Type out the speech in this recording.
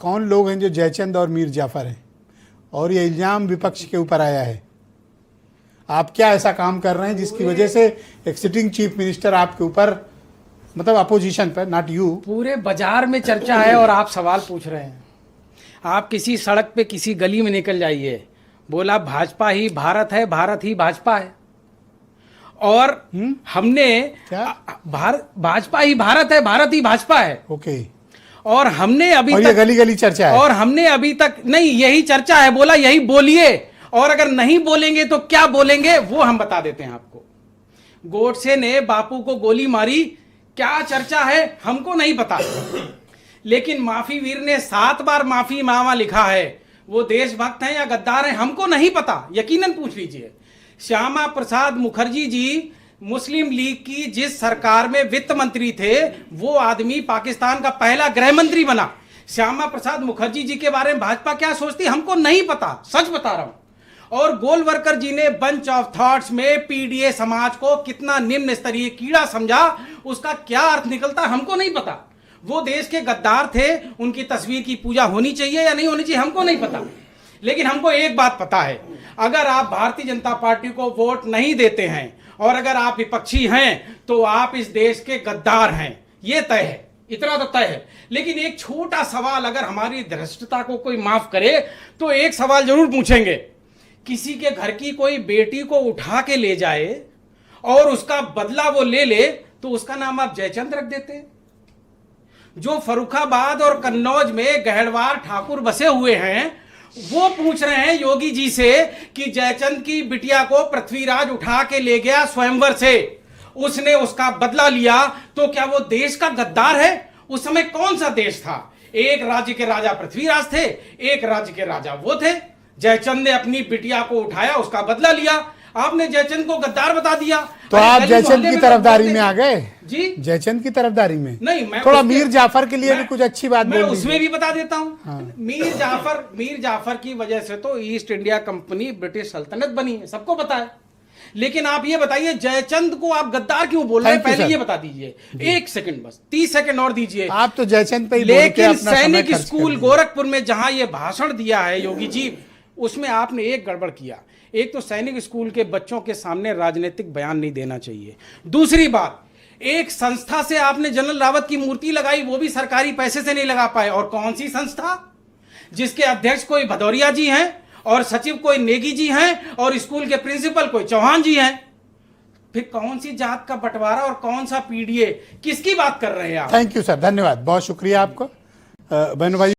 कौन लोग हैं जो जयचंद और मीर जाफर हैं और ये इल्ज़ाम विपक्ष के ऊपर आया है। आप क्या ऐसा काम कर रहे हैं जिसकी वजह से एक सिटिंग चीफ मिनिस्टर आपके ऊपर, मतलब अपोजिशन पर, नॉट यू, पूरे बाजार में चर्चा है और आप सवाल पूछ रहे हैं। आप किसी सड़क पे किसी गली में निकल जाइए, बोला भाजपा ही भारत है, भारत ही भाजपा है। और हमने भाजपा ही भारत है, भारत ही भाजपा है। ओके। और हमने अभी और तक ये गली गली चर्चा है। और हमने अभी तक नहीं, यही चर्चा है। बोला यही बोलिए, और अगर नहीं बोलेंगे तो क्या बोलेंगे वो हम बता देते हैं आपको। गोडसे ने बापू को गोली मारी, क्या चर्चा है हमको नहीं पता, लेकिन माफी वीर ने 7 बार माफी मांगा लिखा है। वो देशभक्त हैं या गद्दार हैं हमको नहीं पता, यकीनन पूछ लीजिए। श्यामा प्रसाद मुखर्जी जी मुस्लिम लीग की जिस सरकार में वित्त मंत्री थे, वो आदमी पाकिस्तान का पहला गृह मंत्री बना। श्यामा प्रसाद मुखर्जी जी के बारे में भाजपा क्या सोचती हमको नहीं पता, सच बता रहा हूं। और गोलवरकर जी ने बंच ऑफ थॉट्स में पीडीए समाज को कितना निम्न स्तरीय कीड़ा समझा, उसका क्या अर्थ निकलता हमको नहीं पता। वो देश के गद्दार थे, उनकी तस्वीर की पूजा होनी चाहिए या नहीं होनी चाहिए हमको नहीं पता, लेकिन हमको एक बात पता है, अगर आप भारतीय जनता पार्टी को वोट नहीं देते हैं और अगर आप विपक्षी हैं तो आप इस देश के गद्दार हैं, ये तय है, इतना तो तय है। लेकिन एक छोटा सवाल, अगर हमारी धृष्टता को कोई माफ करे तो एक सवाल जरूर पूछेंगे। किसी के घर की कोई बेटी को उठा के ले जाए और उसका बदला वो ले ले तो उसका नाम आप जयचंद रख देते हैं। जो फर्रुखाबाद और कन्नौज में गहड़वार ठाकुर बसे हुए हैं, वो पूछ रहे हैं योगी जी से कि जयचंद की बिटिया को पृथ्वीराज उठा के ले गया स्वयंवर से, उसने उसका बदला लिया, तो क्या वो देश का गद्दार है? उस समय कौन सा देश था? एक राज्य के राजा पृथ्वीराज थे, एक राज्य के राजा वो थे। जयचंद ने अपनी बिटिया को उठाया, उसका बदला लिया, आपने जयचंद को गद्दार बता दिया। तो आप जयचंद की तरफदारी में आ गए जी? जयचंद की तरफदारी में नहीं, मैं थोड़ा मीर जाफर के लिए भी कुछ अच्छी बात मैं बोल उसमें भी बता देता हूं। हाँ। मीर जाफर की वजह से तो ईस्ट इंडिया कंपनी ब्रिटिश सल्तनत बनी है, सबको पता है। लेकिन आप ये बताइए, जयचंद को आप गद्दार क्यों बोल रहे हैं? पहले ये बता दीजिए, 1 सेकंड, बस 30 सेकंड और दीजिए। आप तो जयचंद पे ही लेकिन सैनिक स्कूल गोरखपुर में जहां ये भाषण दिया है योगी जी, उसमें आपने एक गड़बड़ किया। एक तो सैनिक स्कूल के बच्चों के सामने राजनीतिक बयान नहीं देना चाहिए। दूसरी बात, एक संस्था से आपने जनरल रावत की मूर्ति लगाई, वो भी सरकारी पैसे से नहीं लगा पाए। और कौन सी संस्था? जिसके अध्यक्ष कोई भदौरिया जी हैं और सचिव कोई नेगी जी हैं और स्कूल के प्रिंसिपल कोई चौहान जी हैं। फिर कौन सी जात का बंटवारा और कौन सा पीडीए, किसकी बात कर रहे हैं आप? थैंक यू सर, धन्यवाद, बहुत शुक्रिया आपको। बहन भाई।